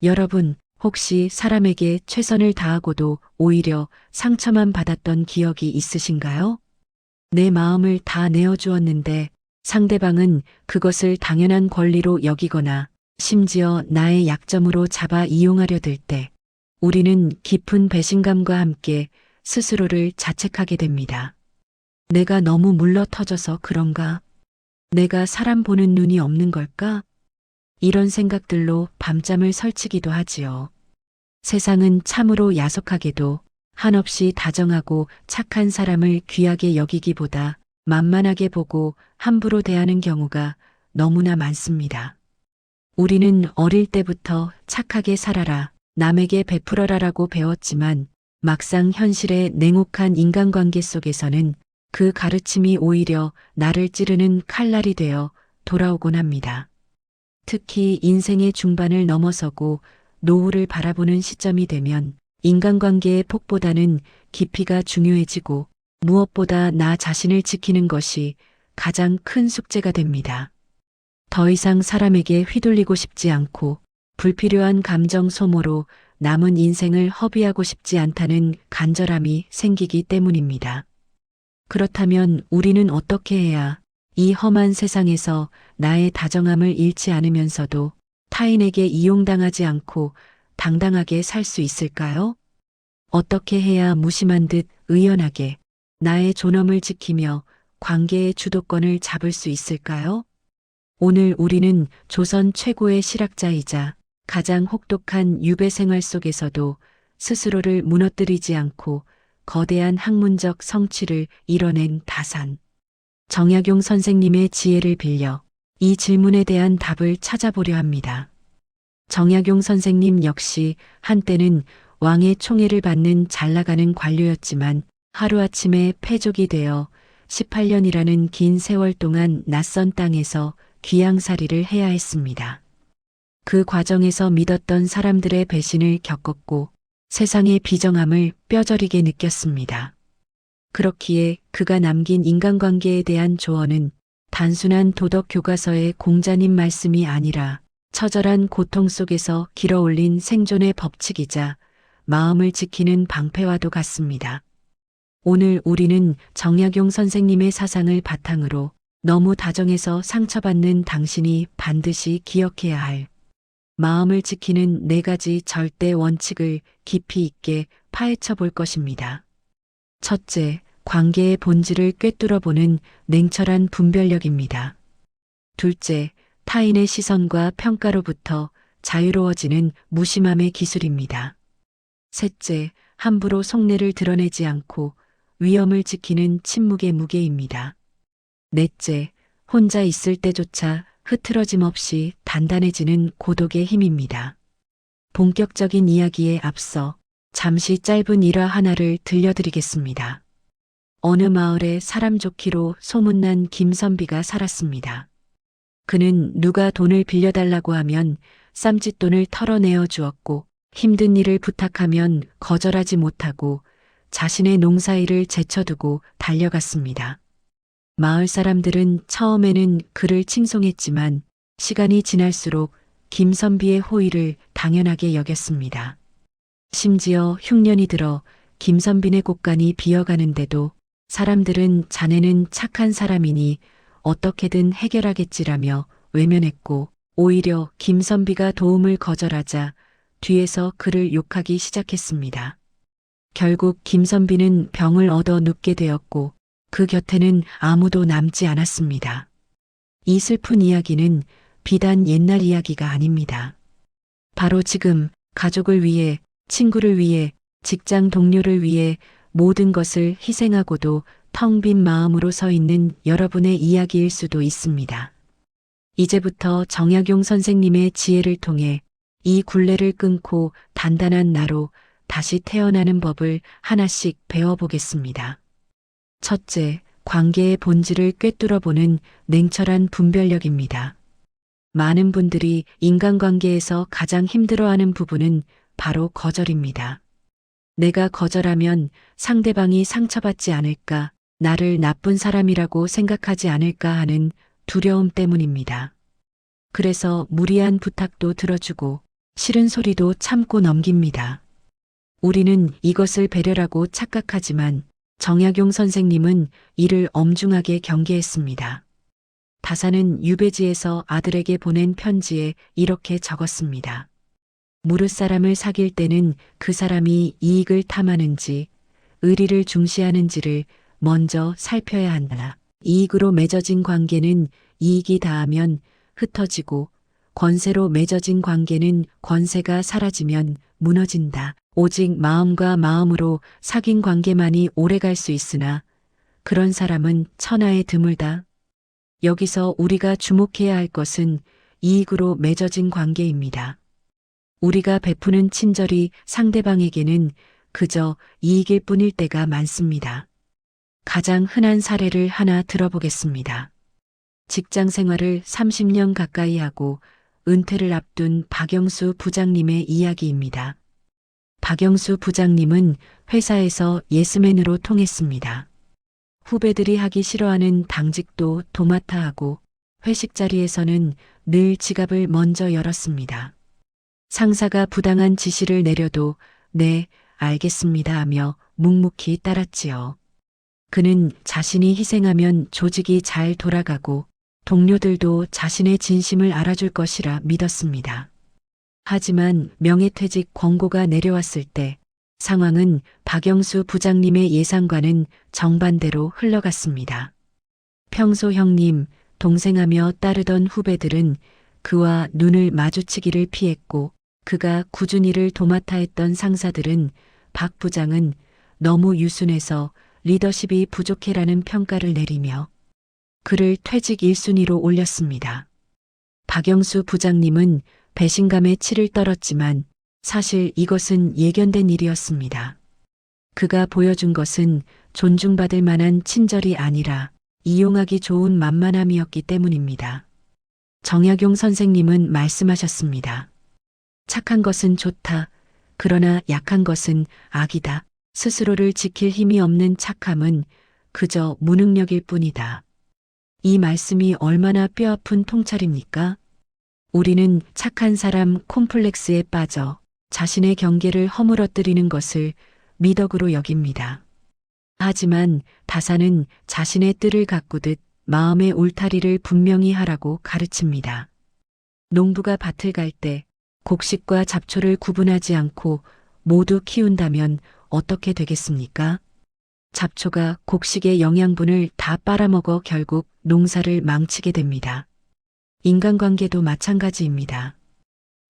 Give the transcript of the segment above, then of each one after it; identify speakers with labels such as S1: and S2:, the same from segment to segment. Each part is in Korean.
S1: 여러분, 혹시 사람에게 최선을 다하고도 오히려 상처만 받았던 기억이 있으신가요? 내 마음을 다 내어주었는데 상대방은 그것을 당연한 권리로 여기거나 심지어 나의 약점으로 잡아 이용하려 들 때 우리는 깊은 배신감과 함께 스스로를 자책하게 됩니다. 내가 너무 물러터져서 그런가? 내가 사람 보는 눈이 없는 걸까? 이런 생각들로 밤잠을 설치기도 하지요. 세상은 참으로 야속하게도 한없이 다정하고 착한 사람을 귀하게 여기기보다 만만하게 보고 함부로 대하는 경우가 너무나 많습니다. 우리는 어릴 때부터 착하게 살아라, 남에게 베풀어라라고 배웠지만 막상 현실의 냉혹한 인간관계 속에서는 그 가르침이 오히려 나를 찌르는 칼날이 되어 돌아오곤 합니다. 특히 인생의 중반을 넘어서고 노후를 바라보는 시점이 되면 인간관계의 폭보다는 깊이가 중요해지고 무엇보다 나 자신을 지키는 것이 가장 큰 숙제가 됩니다. 더 이상 사람에게 휘둘리고 싶지 않고 불필요한 감정 소모로 남은 인생을 허비하고 싶지 않다는 간절함이 생기기 때문입니다. 그렇다면 우리는 어떻게 해야 이 험한 세상에서 나의 다정함을 잃지 않으면서도 타인에게 이용당하지 않고 당당하게 살 수 있을까요? 어떻게 해야 무심한 듯 의연하게 나의 존엄을 지키며 관계의 주도권을 잡을 수 있을까요? 오늘 우리는 조선 최고의 실학자이자 가장 혹독한 유배 생활 속에서도 스스로를 무너뜨리지 않고 거대한 학문적 성취를 이뤄낸 다산 정약용 선생님의 지혜를 빌려 이 질문에 대한 답을 찾아보려 합니다. 정약용 선생님 역시 한때는 왕의 총애를 받는 잘나가는 관료였지만 하루아침에 패족이 되어 18년이라는 긴 세월 동안 낯선 땅에서 귀양살이를 해야 했습니다. 그 과정에서 믿었던 사람들의 배신을 겪었고 세상의 비정함을 뼈저리게 느꼈습니다. 그렇기에 그가 남긴 인간관계에 대한 조언은 단순한 도덕 교과서의 공자님 말씀이 아니라 처절한 고통 속에서 길어올린 생존의 법칙이자 마음을 지키는 방패와도 같습니다. 오늘 우리는 정약용 선생님의 사상을 바탕으로 너무 다정해서 상처받는 당신이 반드시 기억해야 할 마음을 지키는 4가지 절대 원칙을 깊이 있게 파헤쳐 볼 것입니다. 첫째, 관계의 본질을 꿰뚫어 보는 냉철한 분별력입니다. 둘째, 타인의 시선과 평가로부터 자유로워지는 무심함의 기술입니다. 셋째, 함부로 속내를 드러내지 않고 위엄을 지키는 침묵의 무게입니다. 넷째, 혼자 있을 때조차 흐트러짐 없이 단단해지는 고독의 힘입니다. 본격적인 이야기에 앞서 잠시 짧은 일화 하나를 들려드리겠습니다. 어느 마을에 사람 좋기로 소문난 김선비가 살았습니다. 그는 누가 돈을 빌려달라고 하면 쌈짓돈을 털어내어 주었고 힘든 일을 부탁하면 거절하지 못하고 자신의 농사일을 제쳐두고 달려갔습니다. 마을 사람들은 처음에는 그를 칭송했지만 시간이 지날수록 김선비의 호의를 당연하게 여겼습니다. 심지어 흉년이 들어 김선비네 곳간이 비어가는데도 사람들은 자네는 착한 사람이니 어떻게든 해결하겠지라며 외면했고 오히려 김선비가 도움을 거절하자 뒤에서 그를 욕하기 시작했습니다. 결국 김선비는 병을 얻어 눕게 되었고 그 곁에는 아무도 남지 않았습니다. 이 슬픈 이야기는 비단 옛날 이야기가 아닙니다. 바로 지금 가족을 위해, 친구를 위해, 직장 동료를 위해 모든 것을 희생하고도 텅 빈 마음으로 서 있는 여러분의 이야기일 수도 있습니다. 이제부터 정약용 선생님의 지혜를 통해 이 굴레를 끊고 단단한 나로 다시 태어나는 법을 하나씩 배워보겠습니다. 첫째, 관계의 본질을 꿰뚫어 보는 냉철한 분별력입니다. 많은 분들이 인간관계에서 가장 힘들어하는 부분은 바로 거절입니다. 내가 거절하면 상대방이 상처받지 않을까, 나를 나쁜 사람이라고 생각하지 않을까 하는 두려움 때문입니다. 그래서 무리한 부탁도 들어주고 싫은 소리도 참고 넘깁니다. 우리는 이것을 배려라고 착각하지만 정약용 선생님은 이를 엄중하게 경계했습니다. 다사는 유배지에서 아들에게 보낸 편지에 이렇게 적었습니다. 무릇 사람을 사귈 때는 그 사람이 이익을 탐하는지 의리를 중시하는지를 먼저 살펴야 한다. 이익으로 맺어진 관계는 이익이 닿으면 흩어지고 권세로 맺어진 관계는 권세가 사라지면 무너진다. 오직 마음과 마음으로 사귄 관계만이 오래갈 수 있으나 그런 사람은 천하에 드물다. 여기서 우리가 주목해야 할 것은 이익으로 맺어진 관계입니다. 우리가 베푸는 친절이 상대방에게는 그저 이익일 뿐일 때가 많습니다. 가장 흔한 사례를 하나 들어보겠습니다. 직장 생활을 30년 가까이 하고 은퇴를 앞둔 박영수 부장님의 이야기입니다. 박영수 부장님은 회사에서 예스맨으로 통했습니다. 후배들이 하기 싫어하는 당직도 도맡아 하고 회식 자리에서는 늘 지갑을 먼저 열었습니다. 상사가 부당한 지시를 내려도 네, 알겠습니다 하며 묵묵히 따랐지요. 그는 자신이 희생하면 조직이 잘 돌아가고 동료들도 자신의 진심을 알아줄 것이라 믿었습니다. 하지만 명예퇴직 권고가 내려왔을 때 상황은 박영수 부장님의 예상과는 정반대로 흘러갔습니다. 평소 형님, 동생하며 따르던 후배들은 그와 눈을 마주치기를 피했고 그가 꾸준히 일을 도맡아 했던 상사들은 박 부장은 너무 유순해서 리더십이 부족해라는 평가를 내리며 그를 퇴직 1순위로 올렸습니다. 박영수 부장님은 배신감에 치를 떨었지만 사실 이것은 예견된 일이었습니다. 그가 보여준 것은 존중받을 만한 친절이 아니라 이용하기 좋은 만만함이었기 때문입니다. 정약용 선생님은 말씀하셨습니다. 착한 것은 좋다. 그러나 약한 것은 악이다. 스스로를 지킬 힘이 없는 착함은 그저 무능력일 뿐이다. 이 말씀이 얼마나 뼈아픈 통찰입니까? 우리는 착한 사람 콤플렉스에 빠져 자신의 경계를 허물어뜨리는 것을 미덕으로 여깁니다. 하지만 다사는 자신의 뜰을 가꾸듯 마음의 울타리를 분명히 하라고 가르칩니다. 농부가 밭을 갈 때 곡식과 잡초를 구분하지 않고 모두 키운다면 어떻게 되겠습니까? 잡초가 곡식의 영양분을 다 빨아먹어 결국 농사를 망치게 됩니다. 인간관계도 마찬가지입니다.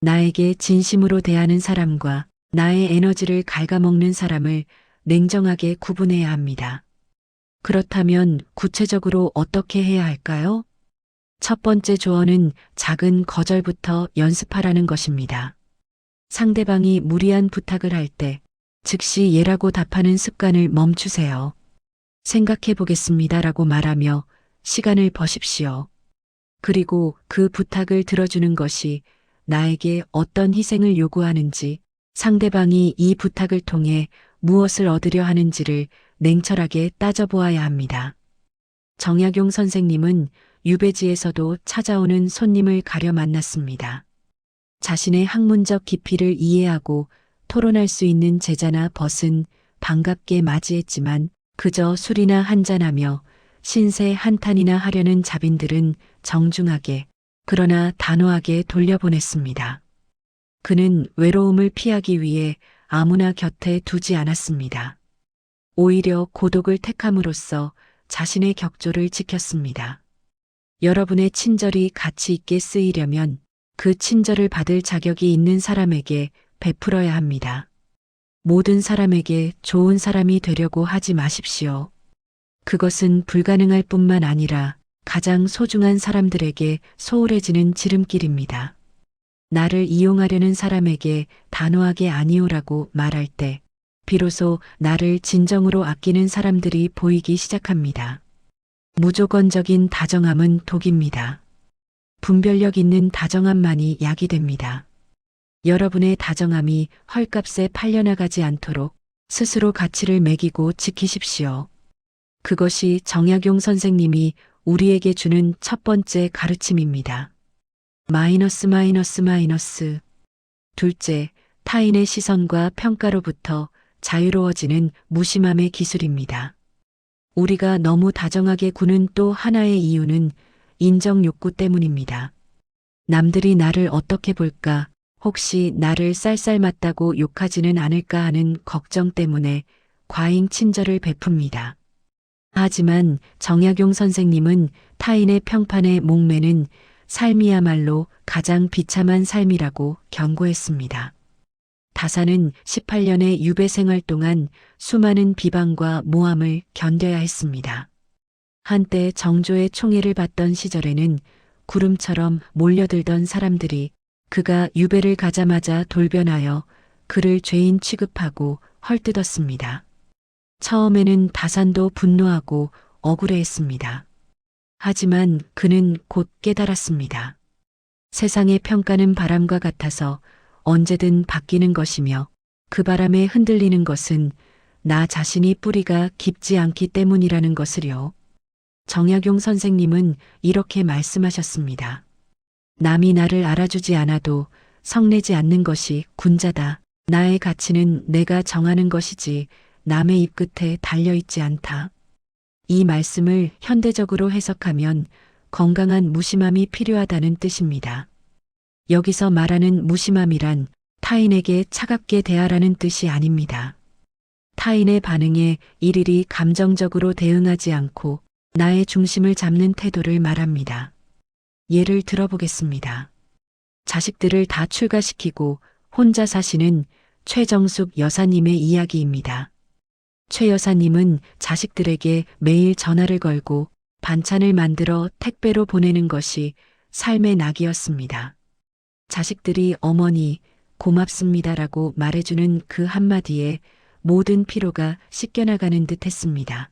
S1: 나에게 진심으로 대하는 사람과 나의 에너지를 갉아먹는 사람을 냉정하게 구분해야 합니다. 그렇다면 구체적으로 어떻게 해야 할까요? 첫 번째 조언은 작은 거절부터 연습하라는 것입니다. 상대방이 무리한 부탁을 할 때 즉시 예라고 답하는 습관을 멈추세요. 생각해 보겠습니다라고 말하며 시간을 버십시오. 그리고 그 부탁을 들어주는 것이 나에게 어떤 희생을 요구하는지, 상대방이 이 부탁을 통해 무엇을 얻으려 하는지를 냉철하게 따져보아야 합니다. 정약용 선생님은 유배지에서도 찾아오는 손님을 가려 만났습니다. 자신의 학문적 깊이를 이해하고 토론할 수 있는 제자나 벗은 반갑게 맞이했지만 그저 술이나 한잔하며 신세 한탄이나 하려는 자빈들은 정중하게 그러나 단호하게 돌려보냈습니다. 그는 외로움을 피하기 위해 아무나 곁에 두지 않았습니다. 오히려 고독을 택함으로써 자신의 격조를 지켰습니다. 여러분의 친절이 가치 있게 쓰이려면 그 친절을 받을 자격이 있는 사람에게 베풀어야 합니다. 모든 사람에게 좋은 사람이 되려고 하지 마십시오. 그것은 불가능할 뿐만 아니라 가장 소중한 사람들에게 소홀해지는 지름길입니다. 나를 이용하려는 사람에게 단호하게 아니오라고 말할 때 비로소 나를 진정으로 아끼는 사람들이 보이기 시작합니다. 무조건적인 다정함은 독입니다. 분별력 있는 다정함만이 약이 됩니다. 여러분의 다정함이 헐값에 팔려나가지 않도록 스스로 가치를 매기고 지키십시오. 그것이 정약용 선생님이 우리에게 주는 첫 번째 가르침입니다. 마이너스 마이너스 마이너스 둘째, 타인의 시선과 평가로부터 자유로워지는 무심함의 기술입니다. 우리가 너무 다정하게 구는 또 하나의 이유는 인정 욕구 때문입니다. 남들이 나를 어떻게 볼까, 혹시 나를 쌀쌀맞다고 욕하지는 않을까 하는 걱정 때문에 과잉 친절을 베풉니다. 하지만 정약용 선생님은 타인의 평판에 목매는 삶이야말로 가장 비참한 삶이라고 경고했습니다. 다사는 18년의 유배 생활 동안 수많은 비방과 모함을 견뎌야 했습니다. 한때 정조의 총애를 받던 시절에는 구름처럼 몰려들던 사람들이 그가 유배를 가자마자 돌변하여 그를 죄인 취급하고 헐뜯었습니다. 처음에는 다산도 분노하고 억울해했습니다. 하지만 그는 곧 깨달았습니다. 세상의 평가는 바람과 같아서 언제든 바뀌는 것이며 그 바람에 흔들리는 것은 나 자신이 뿌리가 깊지 않기 때문이라는 것을요. 정약용 선생님은 이렇게 말씀하셨습니다. 남이 나를 알아주지 않아도 성내지 않는 것이 군자다. 나의 가치는 내가 정하는 것이지 남의 입 끝에 달려있지 않다. 이 말씀을 현대적으로 해석하면 건강한 무심함이 필요하다는 뜻입니다. 여기서 말하는 무심함이란 타인에게 차갑게 대하라는 뜻이 아닙니다. 타인의 반응에 일일이 감정적으로 대응하지 않고 나의 중심을 잡는 태도를 말합니다. 예를 들어보겠습니다. 자식들을 다 출가시키고 혼자 사시는 최정숙 여사님의 이야기입니다. 최 여사님은 자식들에게 매일 전화를 걸고 반찬을 만들어 택배로 보내는 것이 삶의 낙이었습니다. 자식들이 어머니 고맙습니다라고 말해주는 그 한마디에 모든 피로가 씻겨나가는 듯 했습니다.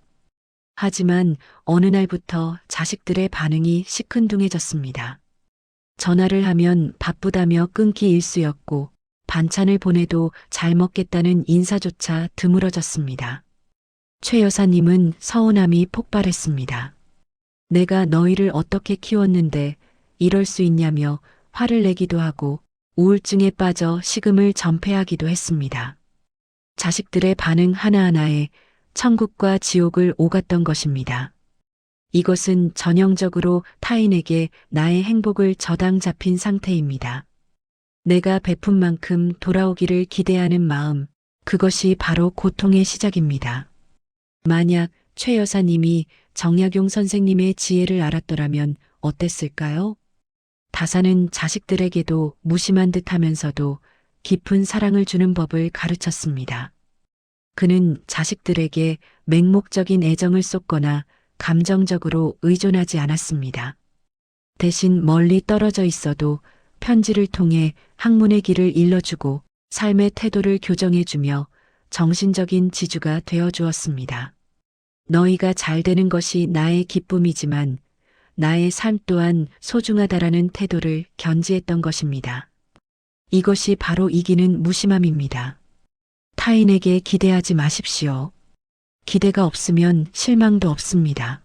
S1: 하지만 어느 날부터 자식들의 반응이 시큰둥해졌습니다. 전화를 하면 바쁘다며 끊기 일쑤였고 반찬을 보내도 잘 먹겠다는 인사조차 드물어졌습니다. 최 여사님은 서운함이 폭발했습니다. 내가 너희를 어떻게 키웠는데 이럴 수 있냐며 화를 내기도 하고 우울증에 빠져 식음을 전폐하기도 했습니다. 자식들의 반응 하나하나에 천국과 지옥을 오갔던 것입니다. 이것은 전형적으로 타인에게 나의 행복을 저당 잡힌 상태입니다. 내가 베푼 만큼 돌아오기를 기대하는 마음, 그것이 바로 고통의 시작입니다. 만약 최 여사님이 정약용 선생님의 지혜를 알았더라면 어땠을까요? 다사는 자식들에게도 무심한 듯 하면서도 깊은 사랑을 주는 법을 가르쳤습니다. 그는 자식들에게 맹목적인 애정을 쏟거나 감정적으로 의존하지 않았습니다. 대신 멀리 떨어져 있어도 편지를 통해 학문의 길을 일러주고 삶의 태도를 교정해주며 정신적인 지주가 되어주었습니다. 너희가 잘 되는 것이 나의 기쁨이지만 나의 삶 또한 소중하다라는 태도를 견지했던 것입니다. 이것이 바로 이기는 무심함입니다. 타인에게 기대하지 마십시오. 기대가 없으면 실망도 없습니다.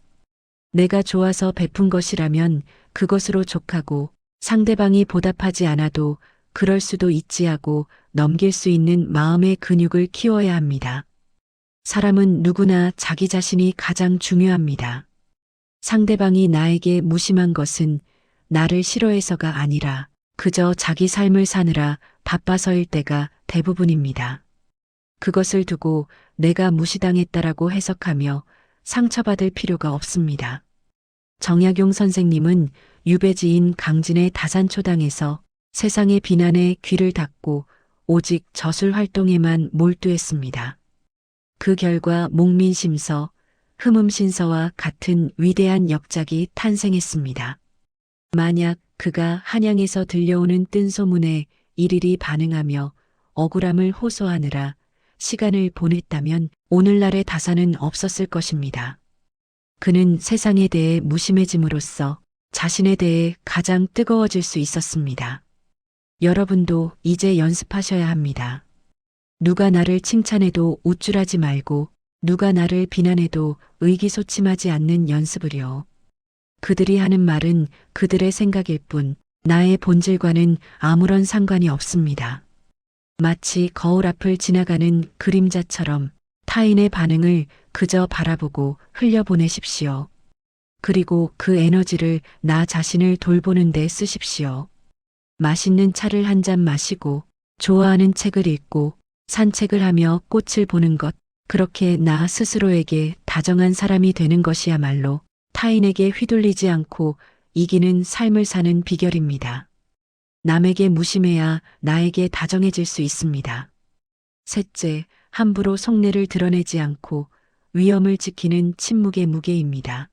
S1: 내가 좋아서 베푼 것이라면 그것으로 족하고 상대방이 보답하지 않아도 그럴 수도 있지 하고 넘길 수 있는 마음의 근육을 키워야 합니다. 사람은 누구나 자기 자신이 가장 중요합니다. 상대방이 나에게 무심한 것은 나를 싫어해서가 아니라 그저 자기 삶을 사느라 바빠서일 때가 대부분입니다. 그것을 두고 내가 무시당했다라고 해석하며 상처받을 필요가 없습니다. 정약용 선생님은 유배지인 강진의 다산초당에서 세상의 비난에 귀를 닫고 오직 저술 활동에만 몰두했습니다. 그 결과 목민심서, 흠음신서와 같은 위대한 역작이 탄생했습니다. 만약 그가 한양에서 들려오는 뜬소문에 일일이 반응하며 억울함을 호소하느라 시간을 보냈다면 오늘날의 다사는 없었을 것입니다. 그는 세상에 대해 무심해짐으로써 자신에 대해 가장 뜨거워질 수 있었습니다. 여러분도 이제 연습하셔야 합니다. 누가 나를 칭찬해도 우쭐하지 말고 누가 나를 비난해도 의기소침하지 않는 연습을요. 그들이 하는 말은 그들의 생각일 뿐 나의 본질과는 아무런 상관이 없습니다. 마치 거울 앞을 지나가는 그림자처럼 타인의 반응을 그저 바라보고 흘려보내십시오. 그리고 그 에너지를 나 자신을 돌보는 데 쓰십시오. 맛있는 차를 한 잔 마시고, 좋아하는 책을 읽고, 산책을 하며 꽃을 보는 것, 그렇게 나 스스로에게 다정한 사람이 되는 것이야말로 타인에게 휘둘리지 않고 이기는 삶을 사는 비결입니다. 남에게 무심해야 나에게 다정해질 수 있습니다. 셋째, 함부로 속내를 드러내지 않고 위엄을 지키는 침묵의 무게입니다.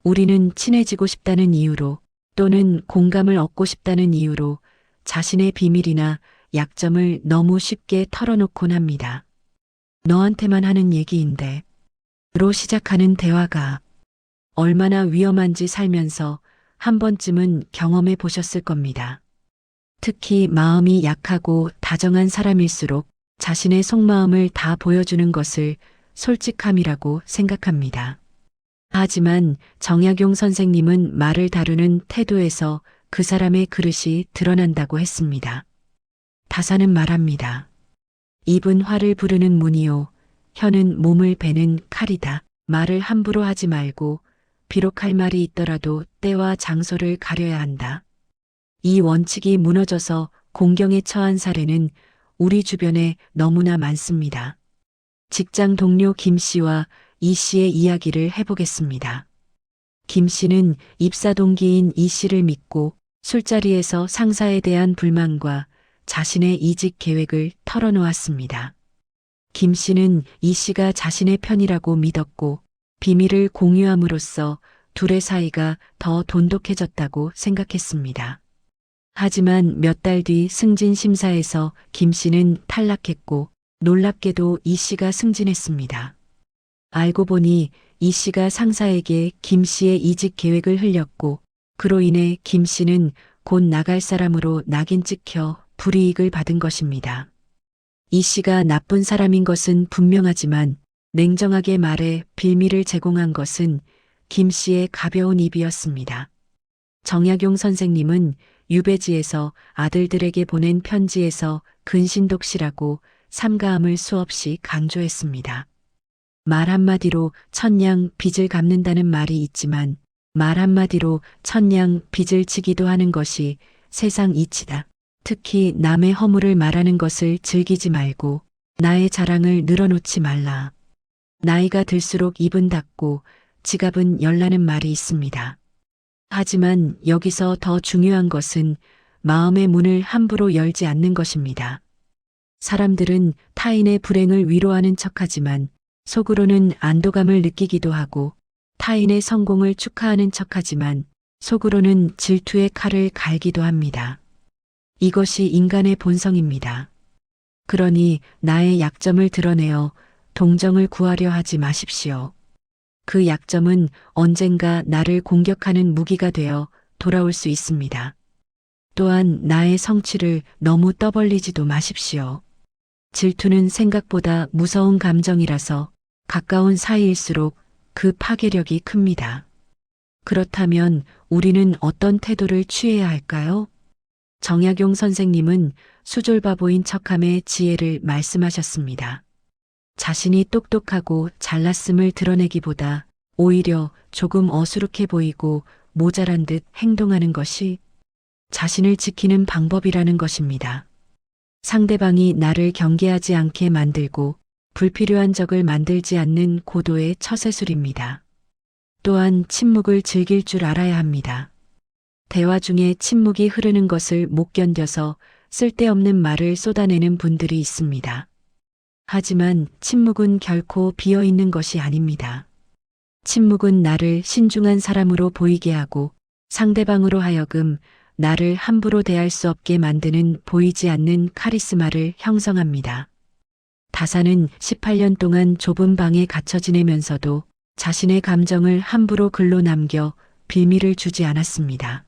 S1: 우리는 친해지고 싶다는 이유로 또는 공감을 얻고 싶다는 이유로 자신의 비밀이나 약점을 너무 쉽게 털어놓곤 합니다. 너한테만 하는 얘기인데 로 시작하는 대화가 얼마나 위험한지 살면서 한 번쯤은 경험해 보셨을 겁니다. 특히 마음이 약하고 다정한 사람일수록 자신의 속마음을 다 보여주는 것을 솔직함이라고 생각합니다. 하지만 정약용 선생님은 말을 다루는 태도에서 그 사람의 그릇이 드러난다고 했습니다. 다사는 말합니다. 입은 화를 부르는 문이요, 혀는 몸을 베는 칼이다. 말을 함부로 하지 말고 비록 할 말이 있더라도 때와 장소를 가려야 한다. 이 원칙이 무너져서 공경에 처한 사례는 우리 주변에 너무나 많습니다. 직장 동료 김 씨와 이 씨의 이야기를 해보겠습니다. 김 씨는 입사 동기인 이 씨를 믿고 술자리에서 상사에 대한 불만과 자신의 이직 계획을 털어놓았습니다. 김 씨는 이 씨가 자신의 편이라고 믿었고 비밀을 공유함으로써 둘의 사이가 더 돈독해졌다고 생각했습니다. 하지만 몇 달 뒤 승진 심사에서 김 씨는 탈락했고 놀랍게도 이 씨가 승진했습니다. 알고 보니 이 씨가 상사에게 김 씨의 이직 계획을 흘렸고 그로 인해 김 씨는 곧 나갈 사람으로 낙인 찍혀 불이익을 받은 것입니다. 이 씨가 나쁜 사람인 것은 분명하지만 냉정하게 말해 빌미를 제공한 것은 김 씨의 가벼운 입이었습니다. 정약용 선생님은 유배지에서 아들들에게 보낸 편지에서 근신독시라고 삼가함을 수없이 강조했습니다. 말 한마디로 천냥 빚을 갚는다는 말이 있지만 말 한마디로 천냥 빚을 지기도 하는 것이 세상 이치다. 특히 남의 허물을 말하는 것을 즐기지 말고 나의 자랑을 늘어놓지 말라. 나이가 들수록 입은 닫고 지갑은 열라는 말이 있습니다. 하지만 여기서 더 중요한 것은 마음의 문을 함부로 열지 않는 것입니다. 사람들은 타인의 불행을 위로하는 척하지만 속으로는 안도감을 느끼기도 하고 타인의 성공을 축하하는 척하지만 속으로는 질투의 칼을 갈기도 합니다. 이것이 인간의 본성입니다. 그러니 나의 약점을 드러내어 동정을 구하려 하지 마십시오. 그 약점은 언젠가 나를 공격하는 무기가 되어 돌아올 수 있습니다. 또한 나의 성취를 너무 떠벌리지도 마십시오. 질투는 생각보다 무서운 감정이라서 가까운 사이일수록 그 파괴력이 큽니다. 그렇다면 우리는 어떤 태도를 취해야 할까요? 정약용 선생님은 수졸바보인 척함의 지혜를 말씀하셨습니다. 자신이 똑똑하고 잘났음을 드러내기보다 오히려 조금 어수룩해 보이고 모자란 듯 행동하는 것이 자신을 지키는 방법이라는 것입니다. 상대방이 나를 경계하지 않게 만들고 불필요한 적을 만들지 않는 고도의 처세술입니다. 또한 침묵을 즐길 줄 알아야 합니다. 대화 중에 침묵이 흐르는 것을 못 견뎌서 쓸데없는 말을 쏟아내는 분들이 있습니다. 하지만 침묵은 결코 비어있는 것이 아닙니다. 침묵은 나를 신중한 사람으로 보이게 하고 상대방으로 하여금 나를 함부로 대할 수 없게 만드는 보이지 않는 카리스마를 형성합니다. 다사는 18년 동안 좁은 방에 갇혀 지내면서도 자신의 감정을 함부로 글로 남겨 빌미를 주지 않았습니다.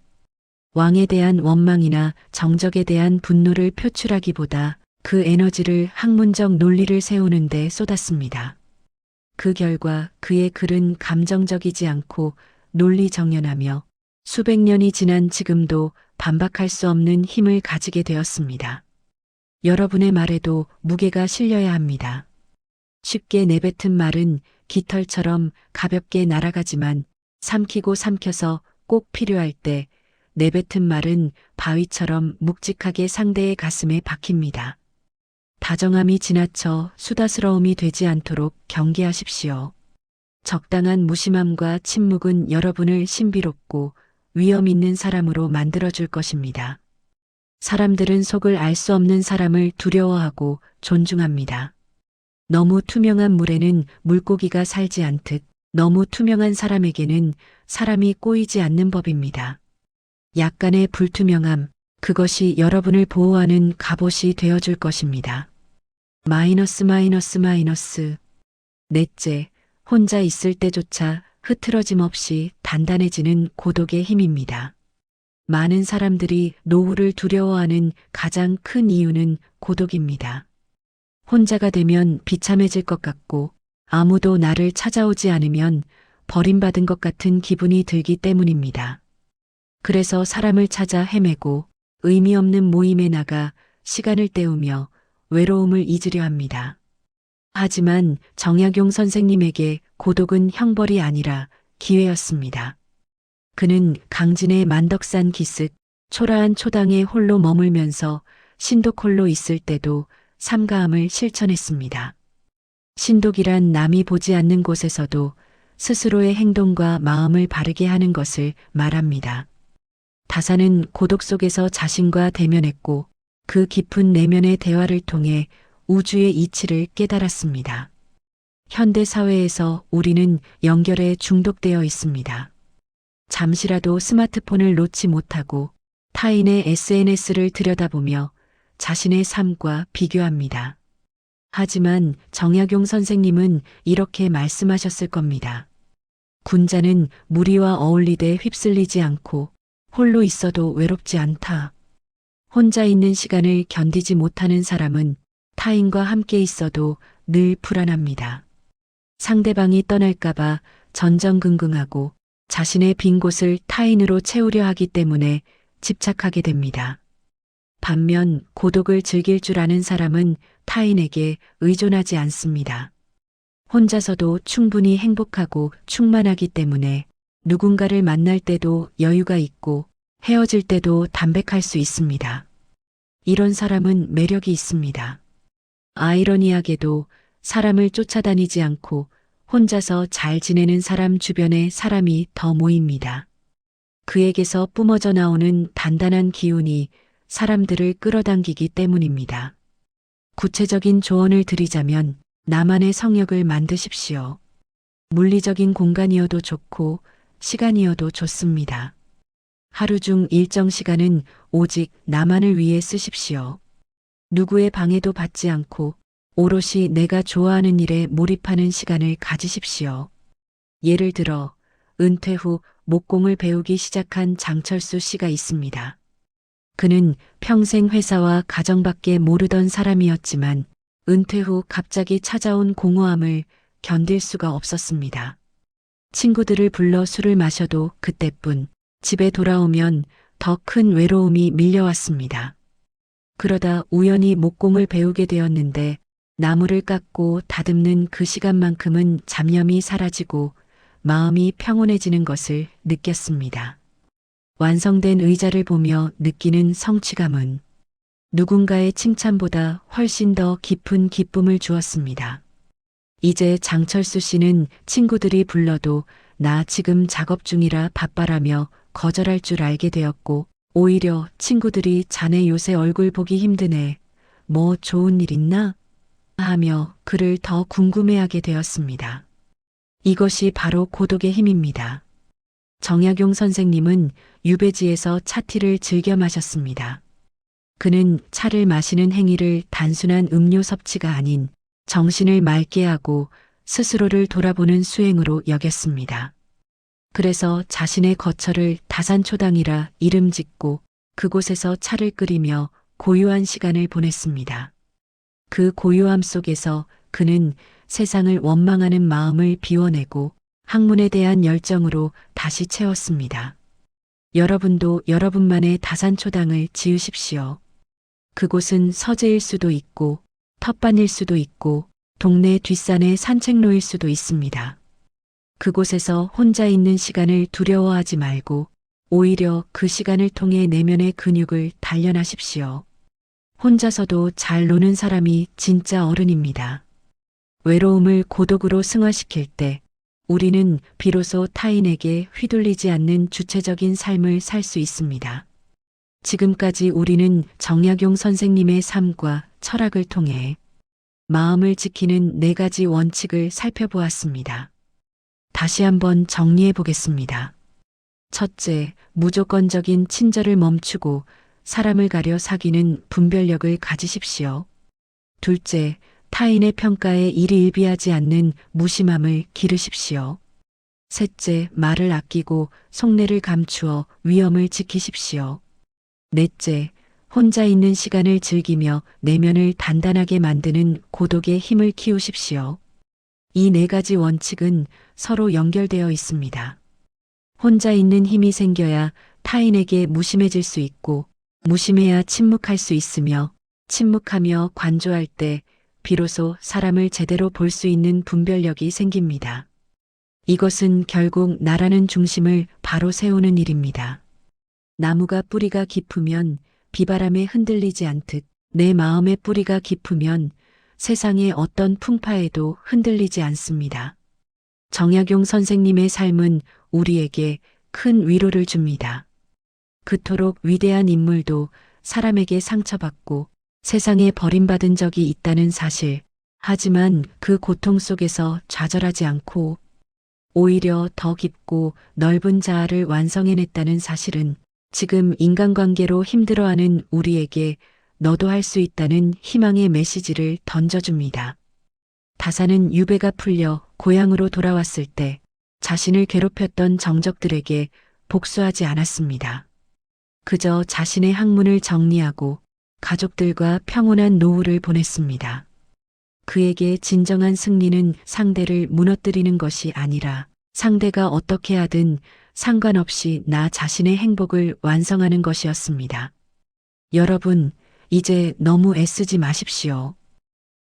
S1: 왕에 대한 원망이나 정적에 대한 분노를 표출하기보다 그 에너지를 학문적 논리를 세우는 데 쏟았습니다. 그 결과 그의 글은 감정적이지 않고 논리정연하며 수백 년이 지난 지금도 반박할 수 없는 힘을 가지게 되었습니다. 여러분의 말에도 무게가 실려야 합니다. 쉽게 내뱉은 말은 깃털처럼 가볍게 날아가지만 삼키고 삼켜서 꼭 필요할 때 내뱉은 말은 바위처럼 묵직하게 상대의 가슴에 박힙니다. 다정함이 지나쳐 수다스러움이 되지 않도록 경계하십시오. 적당한 무심함과 침묵은 여러분을 신비롭고 위험 있는 사람으로 만들어줄 것입니다. 사람들은 속을 알 수 없는 사람을 두려워하고 존중합니다. 너무 투명한 물에는 물고기가 살지 않듯 너무 투명한 사람에게는 사람이 꼬이지 않는 법입니다. 약간의 불투명함, 그것이 여러분을 보호하는 갑옷이 되어줄 것입니다. 마이너스. 넷째, 혼자 있을 때조차 흐트러짐 없이 단단해지는 고독의 힘입니다. 많은 사람들이 노후를 두려워하는 가장 큰 이유는 고독입니다. 혼자가 되면 비참해질 것 같고 아무도 나를 찾아오지 않으면 버림받은 것 같은 기분이 들기 때문입니다. 그래서 사람을 찾아 헤매고 의미 없는 모임에 나가 시간을 때우며 외로움을 잊으려 합니다. 하지만 정약용 선생님에게 고독은 형벌이 아니라 기회였습니다. 그는 강진의 만덕산 기슭, 초라한 초당에 홀로 머물면서 신독홀로 있을 때도 삼가함을 실천했습니다. 신독이란 남이 보지 않는 곳에서도 스스로의 행동과 마음을 바르게 하는 것을 말합니다. 다사는 고독 속에서 자신과 대면했고 그 깊은 내면의 대화를 통해 우주의 이치를 깨달았습니다. 현대 사회에서 우리는 연결에 중독되어 있습니다. 잠시라도 스마트폰을 놓지 못하고 타인의 SNS를 들여다보며 자신의 삶과 비교합니다. 하지만 정약용 선생님은 이렇게 말씀하셨을 겁니다. 군자는 무리와 어울리되 휩쓸리지 않고 홀로 있어도 외롭지 않다. 혼자 있는 시간을 견디지 못하는 사람은 타인과 함께 있어도 늘 불안합니다. 상대방이 떠날까봐 전전긍긍하고 자신의 빈 곳을 타인으로 채우려 하기 때문에 집착하게 됩니다. 반면 고독을 즐길 줄 아는 사람은 타인에게 의존하지 않습니다. 혼자서도 충분히 행복하고 충만하기 때문에 누군가를 만날 때도 여유가 있고 헤어질 때도 담백할 수 있습니다. 이런 사람은 매력이 있습니다. 아이러니하게도 사람을 쫓아다니지 않고 혼자서 잘 지내는 사람 주변에 사람이 더 모입니다. 그에게서 뿜어져 나오는 단단한 기운이 사람들을 끌어당기기 때문입니다. 구체적인 조언을 드리자면 나만의 성역을 만드십시오. 물리적인 공간이어도 좋고 시간이어도 좋습니다. 하루 중 일정 시간은 오직 나만을 위해 쓰십시오. 누구의 방해도 받지 않고 오롯이 내가 좋아하는 일에 몰입하는 시간을 가지십시오. 예를 들어 은퇴 후 목공을 배우기 시작한 장철수 씨가 있습니다. 그는 평생 회사와 가정밖에 모르던 사람이었지만 은퇴 후 갑자기 찾아온 공허함을 견딜 수가 없었습니다. 친구들을 불러 술을 마셔도 그때뿐, 집에 돌아오면 더 큰 외로움이 밀려왔습니다. 그러다 우연히 목공을 배우게 되었는데 나무를 깎고 다듬는 그 시간만큼은 잡념이 사라지고 마음이 평온해지는 것을 느꼈습니다. 완성된 의자를 보며 느끼는 성취감은 누군가의 칭찬보다 훨씬 더 깊은 기쁨을 주었습니다. 이제 장철수 씨는 친구들이 불러도 나 지금 작업 중이라 바빠라며 거절할 줄 알게 되었고 오히려 친구들이 자네 요새 얼굴 보기 힘드네. 뭐 좋은 일 있나? 하며 그를 더 궁금해하게 되었습니다. 이것이 바로 고독의 힘입니다. 정약용 선생님은 유배지에서 차티를 즐겨 마셨습니다. 그는 차를 마시는 행위를 단순한 음료 섭취가 아닌 정신을 맑게 하고 스스로를 돌아보는 수행으로 여겼습니다. 그래서 자신의 거처를 다산초당이라 이름 짓고 그곳에서 차를 끓이며 고요한 시간을 보냈습니다. 그 고요함 속에서 그는 세상을 원망하는 마음을 비워내고 학문에 대한 열정으로 다시 채웠습니다. 여러분도 여러분만의 다산초당을 지으십시오. 그곳은 서재일 수도 있고, 텃밭일 수도 있고, 동네 뒷산의 산책로일 수도 있습니다. 그곳에서 혼자 있는 시간을 두려워하지 말고, 오히려 그 시간을 통해 내면의 근육을 단련하십시오. 혼자서도 잘 노는 사람이 진짜 어른입니다. 외로움을 고독으로 승화시킬 때 우리는 비로소 타인에게 휘둘리지 않는 주체적인 삶을 살 수 있습니다. 지금까지 우리는 정약용 선생님의 삶과 철학을 통해 마음을 지키는 4가지 원칙을 살펴보았습니다. 다시 한번 정리해 보겠습니다. 첫째, 무조건적인 친절을 멈추고 사람을 가려 사귀는 분별력을 가지십시오. 둘째, 타인의 평가에 일희일비하지 않는 무심함을 기르십시오. 셋째, 말을 아끼고 속내를 감추어 위엄을 지키십시오. 넷째, 혼자 있는 시간을 즐기며 내면을 단단하게 만드는 고독의 힘을 키우십시오. 이 4가지 원칙은 서로 연결되어 있습니다. 혼자 있는 힘이 생겨야 타인에게 무심해질 수 있고, 무심해야 침묵할 수 있으며, 침묵하며 관조할 때 비로소 사람을 제대로 볼 수 있는 분별력이 생깁니다. 이것은 결국 나라는 중심을 바로 세우는 일입니다. 나무가 뿌리가 깊으면 비바람에 흔들리지 않듯 내 마음의 뿌리가 깊으면 세상의 어떤 풍파에도 흔들리지 않습니다. 정약용 선생님의 삶은 우리에게 큰 위로를 줍니다. 그토록 위대한 인물도 사람에게 상처받고 세상에 버림받은 적이 있다는 사실, 하지만 그 고통 속에서 좌절하지 않고 오히려 더 깊고 넓은 자아를 완성해냈다는 사실은 지금 인간관계로 힘들어하는 우리에게 너도 할 수 있다는 희망의 메시지를 던져줍니다. 다사는 유배가 풀려 고향으로 돌아왔을 때 자신을 괴롭혔던 정적들에게 복수하지 않았습니다. 그저 자신의 학문을 정리하고 가족들과 평온한 노후를 보냈습니다. 그에게 진정한 승리는 상대를 무너뜨리는 것이 아니라 상대가 어떻게 하든 상관없이 나 자신의 행복을 완성하는 것이었습니다. 여러분, 이제 너무 애쓰지 마십시오.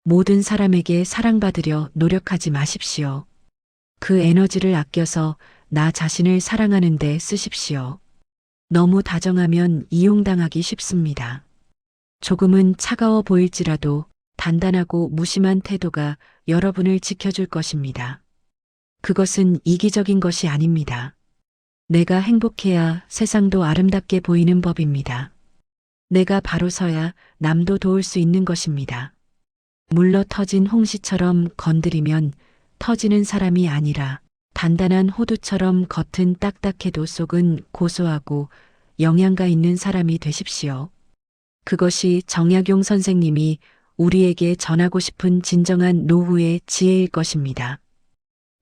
S1: 모든 사람에게 사랑받으려 노력하지 마십시오. 그 에너지를 아껴서 나 자신을 사랑하는 데 쓰십시오. 너무 다정하면 이용당하기 쉽습니다. 조금은 차가워 보일지라도 단단하고 무심한 태도가 여러분을 지켜줄 것입니다. 그것은 이기적인 것이 아닙니다. 내가 행복해야 세상도 아름답게 보이는 법입니다. 내가 바로 서야 남도 도울 수 있는 것입니다. 물러 터진 홍시처럼 건드리면 터지는 사람이 아니라 단단한 호두처럼 겉은 딱딱해도 속은 고소하고 영양가 있는 사람이 되십시오. 그것이 정약용 선생님이 우리에게 전하고 싶은 진정한 노후의 지혜일 것입니다.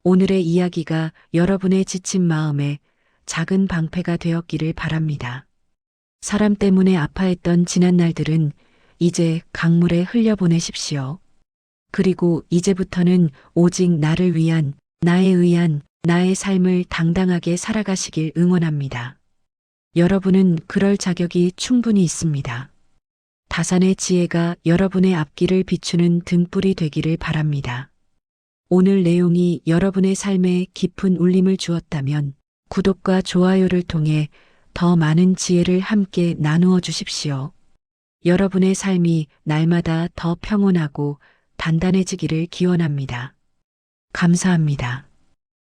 S1: 오늘의 이야기가 여러분의 지친 마음에 작은 방패가 되었기를 바랍니다. 사람 때문에 아파했던 지난 날들은 이제 강물에 흘려보내십시오. 그리고 이제부터는 오직 나를 위한, 나에 의한, 나의 삶을 당당하게 살아가시길 응원합니다. 여러분은 그럴 자격이 충분히 있습니다. 다산의 지혜가 여러분의 앞길을 비추는 등불이 되기를 바랍니다. 오늘 내용이 여러분의 삶에 깊은 울림을 주었다면 구독과 좋아요를 통해 더 많은 지혜를 함께 나누어 주십시오. 여러분의 삶이 날마다 더 평온하고 단단해지기를 기원합니다. 감사합니다.